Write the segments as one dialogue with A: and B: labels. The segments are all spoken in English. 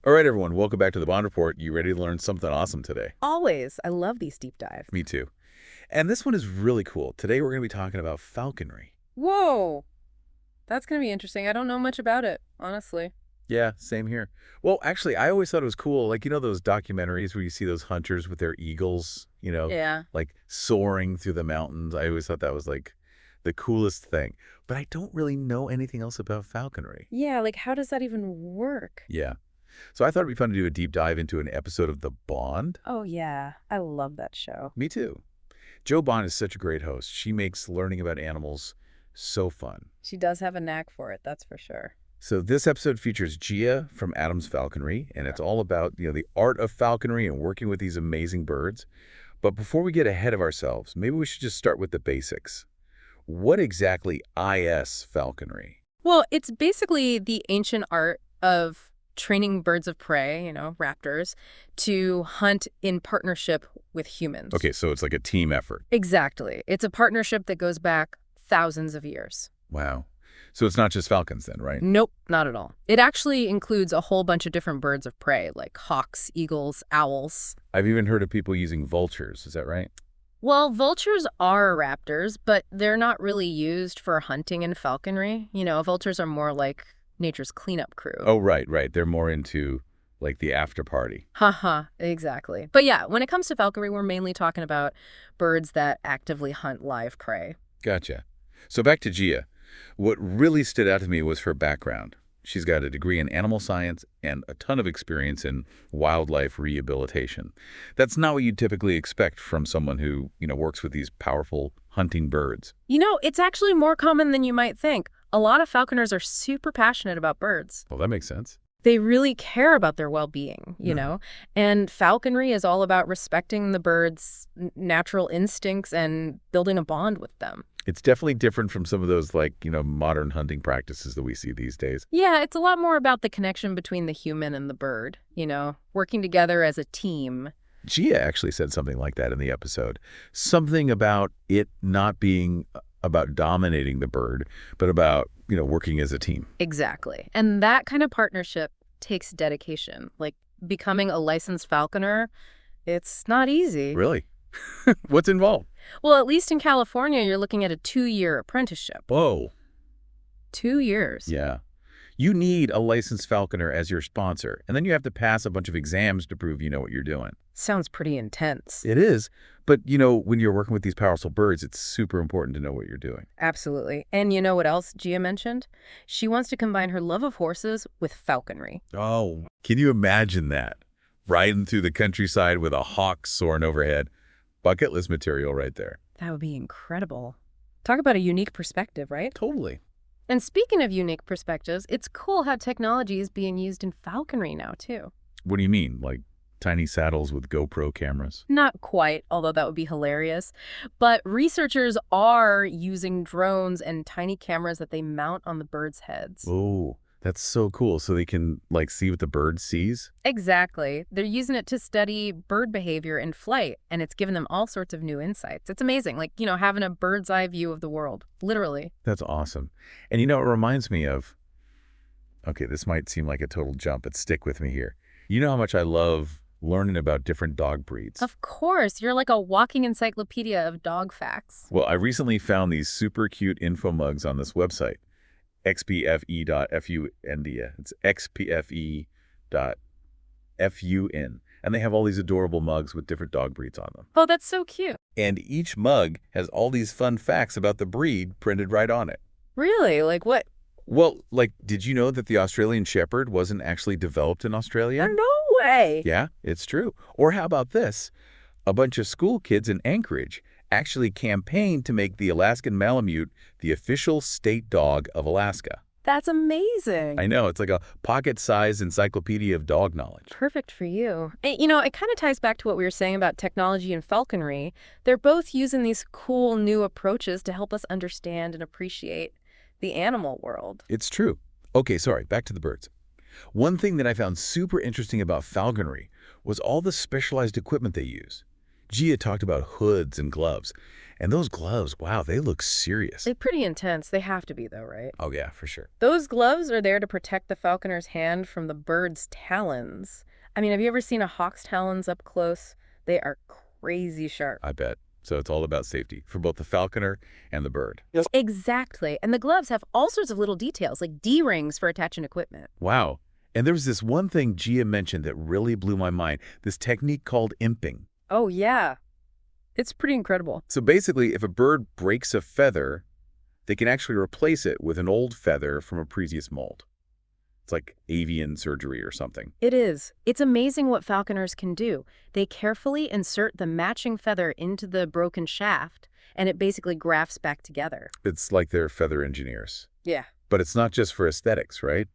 A: All right, everyone, welcome back to the Bond Report. You ready to learn something awesome today?
B: Always. I love these deep dives.
A: Me too. And this one is really cool. Today we're going to be talking about falconry.
B: Whoa. That's going to be interesting. I don't know much about it, honestly.
A: Yeah, same here. Well, actually, I always thought it was cool. Like, those documentaries where you see those hunters with their eagles,
B: Yeah.
A: like soaring through the mountains. I always thought that was like the coolest thing. But I don't really know anything else about falconry.
B: Yeah, like how does that even work?
A: Yeah. So I thought it'd be fun to do a deep dive into an episode of The Bond.
B: Oh, yeah. I love that show.
A: Me too. Jo Bond is such a great host. She makes learning about animals so fun.
B: She does have a knack for it, that's for sure.
A: So this episode features Gia from Adam's Falconry, and it's all about, the art of falconry and working with these amazing birds. But before we get ahead of ourselves, maybe we should just start with the basics. What exactly is falconry?
B: Well, it's basically the ancient art of training birds of prey, raptors, to hunt in partnership with humans.
A: Okay, so it's like a team effort.
B: Exactly. It's a partnership that goes back thousands of years.
A: Wow. So it's not just falcons then, right?
B: Nope, not at all. It actually includes a whole bunch of different birds of prey, like hawks, eagles, owls.
A: I've even heard of people using vultures. Is that right?
B: Well, vultures are raptors, but they're not really used for hunting and falconry. Vultures are more like nature's cleanup crew.
A: Oh, right. They're more into, like, the after party.
B: Haha, exactly. But yeah, when it comes to falconry, we're mainly talking about birds that actively hunt live prey.
A: Gotcha. So back to Gia. What really stood out to me was her background. She's got a degree in animal science and a ton of experience in wildlife rehabilitation. That's not what you'd typically expect from someone who, works with these powerful hunting birds.
B: It's actually more common than you might think. A lot of falconers are super passionate about birds.
A: Well, that makes sense.
B: They really care about their well-being, and falconry is all about respecting the birds' natural instincts and building a bond with them.
A: It's definitely different from some of those, like, modern hunting practices that we see these days.
B: Yeah, it's a lot more about the connection between the human and the bird, working together as a team.
A: Gia actually said something like that in the episode. Something about it not being about dominating the bird, but about, working as a team.
B: Exactly. And that kind of partnership takes dedication. Like becoming a licensed falconer, it's not easy.
A: Really? What's involved?
B: Well, at least in California, you're looking at a 2-year apprenticeship.
A: Whoa.
B: 2 years.
A: Yeah. You need a licensed falconer as your sponsor, and then you have to pass a bunch of exams to prove you know what you're doing.
B: Sounds pretty intense.
A: It is, but, when you're working with these powerful birds, it's super important to know what you're doing.
B: Absolutely. And you know what else Gia mentioned? She wants to combine her love of horses with falconry.
A: Oh, can you imagine that? Riding through the countryside with a hawk soaring overhead. Bucket list material right there.
B: That would be incredible. Talk about a unique perspective, right?
A: Totally.
B: And speaking of unique perspectives, it's cool how technology is being used in falconry now, too.
A: What do you mean? Like tiny saddles with GoPro cameras?
B: Not quite, although that would be hilarious. But researchers are using drones and tiny cameras that they mount on the birds' heads.
A: Oh, that's so cool. So they can, like, see what the bird sees?
B: Exactly. They're using it to study bird behavior in flight, and it's given them all sorts of new insights. It's amazing, like, having a bird's eye view of the world, literally.
A: That's awesome. And it reminds me of, okay, this might seem like a total jump, but stick with me here. You know how much I love learning about different dog breeds?
B: Of course. You're like a walking encyclopedia of dog facts.
A: Well, I recently found these super cute info mugs on this website, xpfe.fun. It's xpfe.fun. And they have all these adorable mugs with different dog breeds on them.
B: Oh, that's so cute.
A: And each mug has all these fun facts about the breed printed right on it.
B: Really? Like what?
A: Well, like, did you know that the Australian Shepherd wasn't actually developed in Australia?
B: No way.
A: Yeah, it's true. Or how about this? A bunch of school kids in Anchorage actually campaigned to make the Alaskan Malamute the official state dog of Alaska.
B: That's amazing.
A: I know. It's like a pocket-sized encyclopedia of dog knowledge.
B: Perfect for you. It kind of ties back to what we were saying about technology and falconry. They're both using these cool new approaches to help us understand and appreciate the animal world.
A: It's true. Okay, sorry, back to the birds. One thing that I found super interesting about falconry was all the specialized equipment they use. Gia talked about hoods and gloves. And those gloves, wow, they look serious.
B: They're pretty intense. They have to be, though, right?
A: Oh, yeah, for sure.
B: Those gloves are there to protect the falconer's hand from the bird's talons. I mean, have you ever seen a hawk's talons up close? They are crazy sharp.
A: I bet. So it's all about safety for both the falconer and the bird.
B: Exactly. And the gloves have all sorts of little details, like D-rings for attaching equipment.
A: Wow. And there was this one thing Gia mentioned that really blew my mind, this technique called imping.
B: Oh, yeah. It's pretty incredible.
A: So basically, if a bird breaks a feather, they can actually replace it with an old feather from a previous mold. It's like avian surgery or something.
B: It is. It's amazing what falconers can do. They carefully insert the matching feather into the broken shaft, and it basically grafts back together.
A: It's like they're feather engineers.
B: Yeah.
A: But it's not just for aesthetics, right?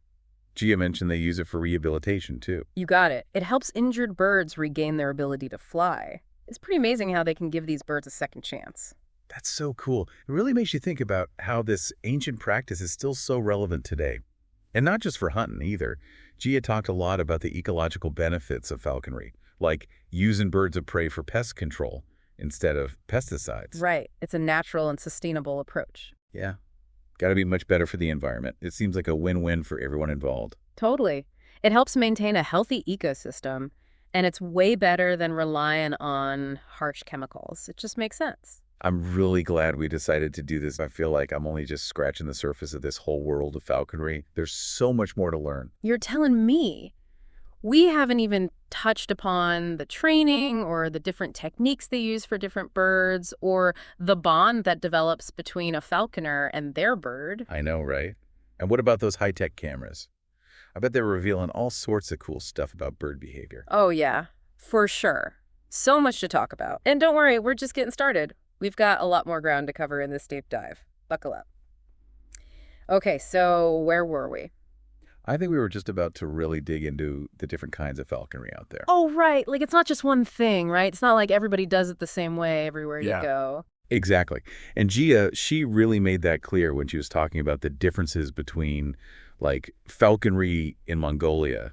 A: Gia mentioned they use it for rehabilitation, too.
B: You got it. It helps injured birds regain their ability to fly. It's pretty amazing how they can give these birds a second chance.
A: That's so cool. It really makes you think about how this ancient practice is still so relevant today. And not just for hunting either. Gia talked a lot about the ecological benefits of falconry, like using birds of prey for pest control instead of pesticides.
B: Right. It's a natural and sustainable approach.
A: Yeah. Got to be much better for the environment. It seems like a win-win for everyone involved.
B: Totally. It helps maintain a healthy ecosystem, and it's way better than relying on harsh chemicals. It just makes sense.
A: I'm really glad we decided to do this. I feel like I'm only just scratching the surface of this whole world of falconry. There's so much more to learn.
B: You're telling me we haven't even touched upon the training or the different techniques they use for different birds or the bond that develops between a falconer and their bird.
A: I know, right? And what about those high-tech cameras? I bet they're revealing all sorts of cool stuff about bird behavior.
B: Oh, yeah, for sure. So much to talk about. And don't worry, we're just getting started. We've got a lot more ground to cover in this deep dive. Buckle up. Okay, so where were we?
A: I think we were just about to really dig into the different kinds of falconry out there.
B: Oh, right. Like, it's not just one thing, right? It's not like everybody does it the same way everywhere you go.
A: Exactly. And Gia, she really made that clear when she was talking about the differences between, like, falconry in Mongolia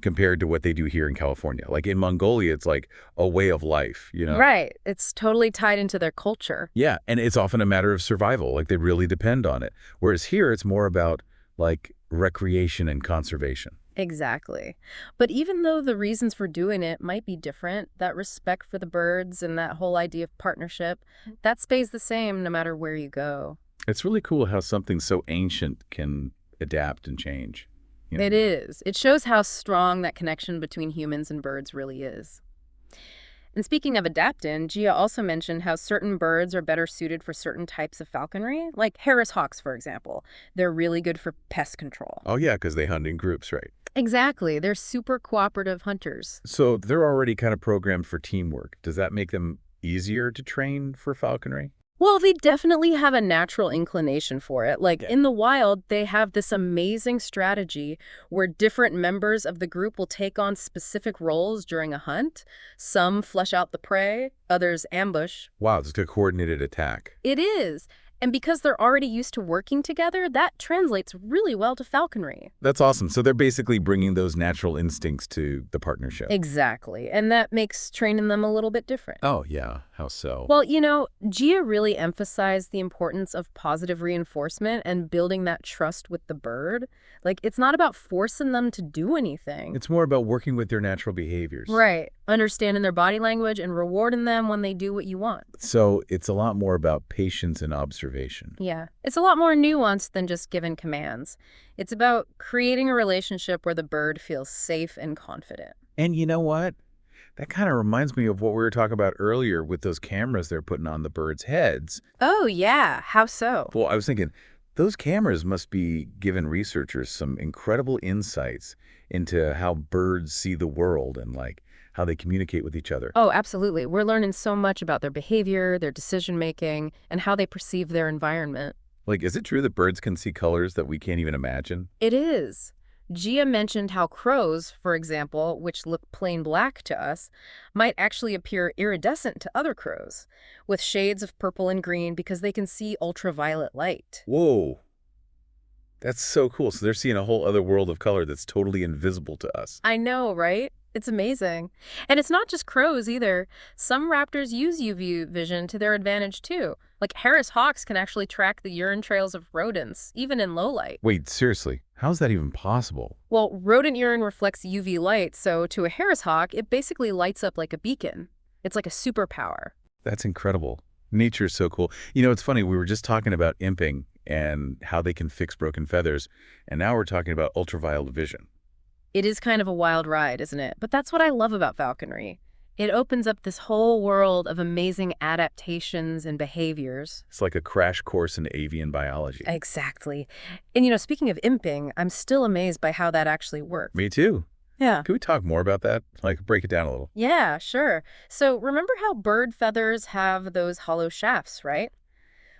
A: compared to what they do here in California. Like, in Mongolia, it's like a way of life, you know?
B: Right. It's totally tied into their culture.
A: Yeah, and it's often a matter of survival. Like, they really depend on it. Whereas here, it's more about, like, recreation and conservation.
B: Exactly. But even though the reasons for doing it might be different, that respect for the birds and that whole idea of partnership, that stays the same no matter where you go.
A: It's really cool how something so ancient can adapt and change. You know?
B: It is. It shows how strong that connection between humans and birds really is. And speaking of adapting, Gia also mentioned how certain birds are better suited for certain types of falconry, like Harris hawks, for example. They're really good for pest control.
A: Oh, yeah, because they hunt in groups, right?
B: Exactly. They're super cooperative hunters.
A: So they're already kind of programmed for teamwork. Does that make them easier to train for falconry?
B: Well, they definitely have a natural inclination for it. Like,
A: Yeah.
B: in the wild, they have this amazing strategy where different members of the group will take on specific roles during a hunt. Some flush out the prey, others ambush.
A: Wow, it's like a coordinated attack.
B: It is. And because they're already used to working together, that translates really well to falconry.
A: That's awesome. So they're basically bringing those natural instincts to the partnership.
B: Exactly. And that makes training them a little bit different.
A: Oh, yeah. How so?
B: Well, Gia really emphasized the importance of positive reinforcement and building that trust with the bird. Like, it's not about forcing them to do anything.
A: It's more about working with their natural behaviors.
B: Right. Understanding their body language and rewarding them when they do what you want.
A: So it's a lot more about patience and observation.
B: Yeah. It's a lot more nuanced than just giving commands. It's about creating a relationship where the bird feels safe and confident.
A: And you know what? That kind of reminds me of what we were talking about earlier with those cameras they're putting on the birds' heads.
B: Oh, yeah. How so?
A: Well, I was thinking, those cameras must be giving researchers some incredible insights into how birds see the world and, like, how they communicate with each other.
B: Oh, absolutely. We're learning so much about their behavior, their decision-making, and how they perceive their environment.
A: Like, is it true that birds can see colors that we can't even imagine?
B: It is. Gia mentioned how crows, for example, which look plain black to us, might actually appear iridescent to other crows, with shades of purple and green because they can see ultraviolet light.
A: Whoa. That's so cool. So they're seeing a whole other world of color that's totally invisible to us.
B: I know, right? It's amazing. And it's not just crows either. Some raptors use UV vision to their advantage too. Like Harris hawks can actually track the urine trails of rodents, even in low light.
A: Wait, seriously, how's that even possible?
B: Well, rodent urine reflects UV light, so to a Harris hawk, it basically lights up like a beacon. It's like a superpower.
A: That's incredible. Nature is so cool. It's funny, we were just talking about imping and how they can fix broken feathers, and now we're talking about ultraviolet vision.
B: It is kind of a wild ride, isn't it? But that's what I love about falconry. It opens up this whole world of amazing adaptations and behaviors.
A: It's like a crash course in avian biology.
B: Exactly. And speaking of imping, I'm still amazed by how that actually works.
A: Me too.
B: Yeah.
A: Can we talk more about that? Like, break it down a little.
B: Yeah, sure. So remember how bird feathers have those hollow shafts, right?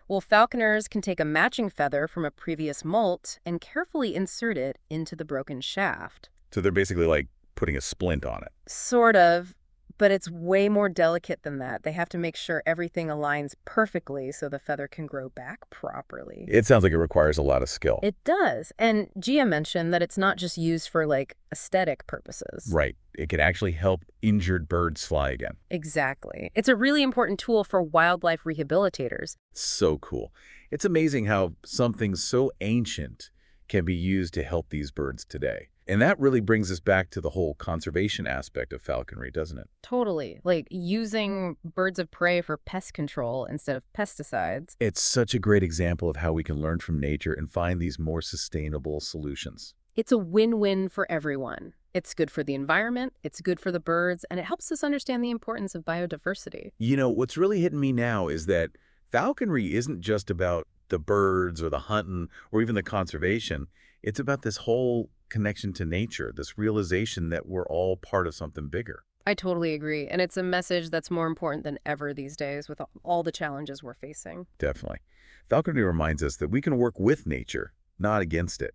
B: Well, falconers can take a matching feather from a previous molt and carefully insert it into the broken shaft.
A: So they're basically like putting a splint on it.
B: Sort of, but it's way more delicate than that. They have to make sure everything aligns perfectly so the feather can grow back properly.
A: It sounds like it requires a lot of skill.
B: It does. And Gia mentioned that it's not just used for, like, aesthetic purposes.
A: Right. It can actually help injured birds fly again.
B: Exactly. It's a really important tool for wildlife rehabilitators.
A: So cool. It's amazing how something so ancient can be used to help these birds today. And that really brings us back to the whole conservation aspect of falconry, doesn't it?
B: Totally. Like using birds of prey for pest control instead of pesticides.
A: It's such a great example of how we can learn from nature and find these more sustainable solutions.
B: It's a win-win for everyone. It's good for the environment, it's good for the birds, and it helps us understand the importance of biodiversity.
A: What's really hitting me now is that falconry isn't just about the birds or the hunting or even the conservation. It's about this whole connection to nature, this realization that we're all part of something bigger.
B: I totally agree. And it's a message that's more important than ever these days with all the challenges we're facing.
A: Definitely. Falconry reminds us that we can work with nature, not against it.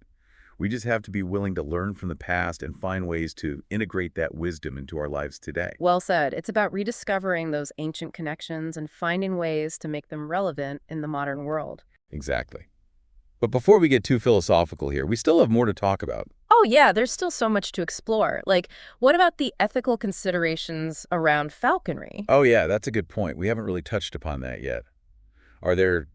A: We just have to be willing to learn from the past and find ways to integrate that wisdom into our lives today.
B: Well said. It's about rediscovering those ancient connections and finding ways to make them relevant in the modern world.
A: Exactly. But before we get too philosophical here, we still have more to talk about.
B: Oh, yeah, there's still so much to explore. Like, what about the ethical considerations around falconry?
A: Oh, yeah, that's a good point. We haven't really touched upon that yet. Are there,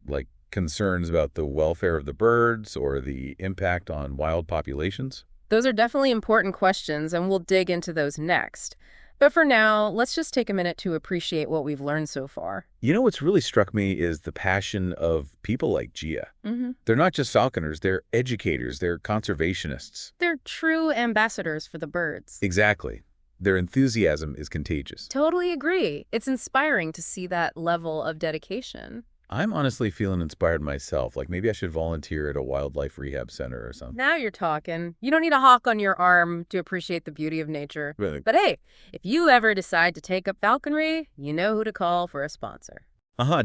A: concerns about the welfare of the birds or the impact on wild populations?
B: Those are definitely important questions, and we'll dig into those next. But for now, let's just take a minute to appreciate what we've learned so far.
A: What's really struck me is the passion of people like Gia.
B: Mm-hmm.
A: They're not just falconers, they're educators, they're conservationists.
B: They're true ambassadors for the birds.
A: Exactly. Their enthusiasm is contagious.
B: Totally agree. It's inspiring to see that level of dedication.
A: I'm honestly feeling inspired myself. Like maybe I should volunteer at a wildlife rehab center or something.
B: Now you're talking. You don't need a hawk on your arm to appreciate the beauty of nature.
A: Really?
B: But hey, if you ever decide to take up falconry, you know who to call for a sponsor.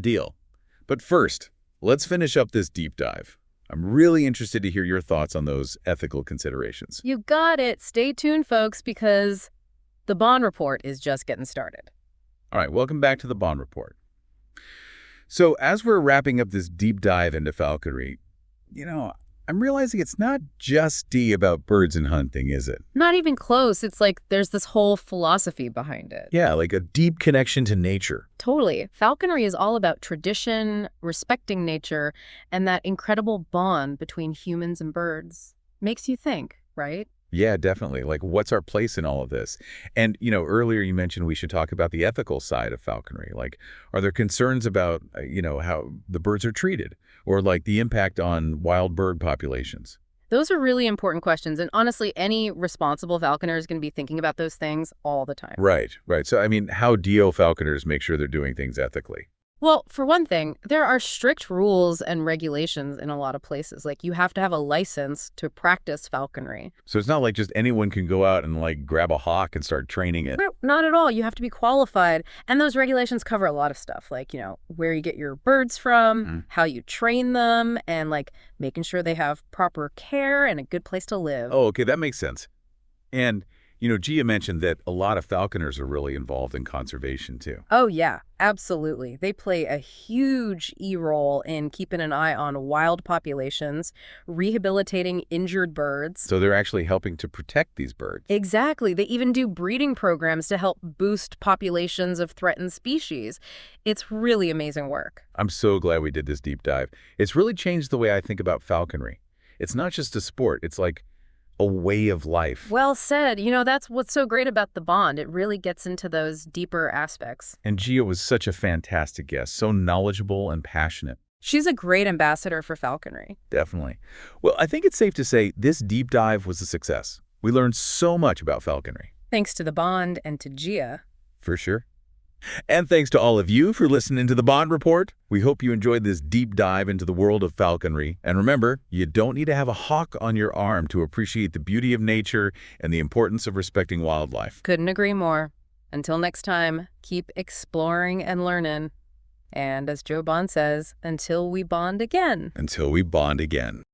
A: Deal. But first, let's finish up this deep dive. I'm really interested to hear your thoughts on those ethical considerations.
B: You got it. Stay tuned, folks, because the Bond Report is just getting started.
A: All right, welcome back to the Bond Report. So as we're wrapping up this deep dive into falconry, I'm realizing it's not just about birds and hunting, is it?
B: Not even close. It's like there's this whole philosophy behind it.
A: Yeah, like a deep connection to nature.
B: Totally. Falconry is all about tradition, respecting nature, and that incredible bond between humans and birds. Makes you think, right?
A: Yeah, definitely. Like, what's our place in all of this? And, earlier you mentioned we should talk about the ethical side of falconry. Like, are there concerns about, how the birds are treated or like the impact on wild bird populations?
B: Those are really important questions. And honestly, any responsible falconer is going to be thinking about those things all the time.
A: Right, right. So, how do falconers make sure they're doing things ethically?
B: Well, for one thing, there are strict rules and regulations in a lot of places. Like, you have to have a license to practice falconry.
A: So it's not like just anyone can go out and grab a hawk and start training it.
B: No, not at all. You have to be qualified. And those regulations cover a lot of stuff, like, where you get your birds from, how you train them, and making sure they have proper care and a good place to live.
A: Oh, okay, that makes sense. And, Gia mentioned that a lot of falconers are really involved in conservation, too.
B: Oh, yeah, absolutely. They play a huge role in keeping an eye on wild populations, rehabilitating injured birds.
A: So they're actually helping to protect these birds.
B: Exactly. They even do breeding programs to help boost populations of threatened species. It's really amazing work.
A: I'm so glad we did this deep dive. It's really changed the way I think about falconry. It's not just a sport, it's like a way of life.
B: Well said. That's what's so great about the bond. It really gets into those deeper aspects.
A: And Gia was such a fantastic guest, so knowledgeable and passionate.
B: She's a great ambassador for falconry.
A: Definitely. Well, I think it's safe to say this deep dive was a success. We learned so much about falconry.
B: Thanks to the bond and to Gia.
A: For sure. And thanks to all of you for listening to the Bond Report. We hope you enjoyed this deep dive into the world of falconry. And remember, you don't need to have a hawk on your arm to appreciate the beauty of nature and the importance of respecting wildlife.
B: Couldn't agree more. Until next time, keep exploring and learning. And as Joe Bond says, until we bond again.
A: Until we bond again.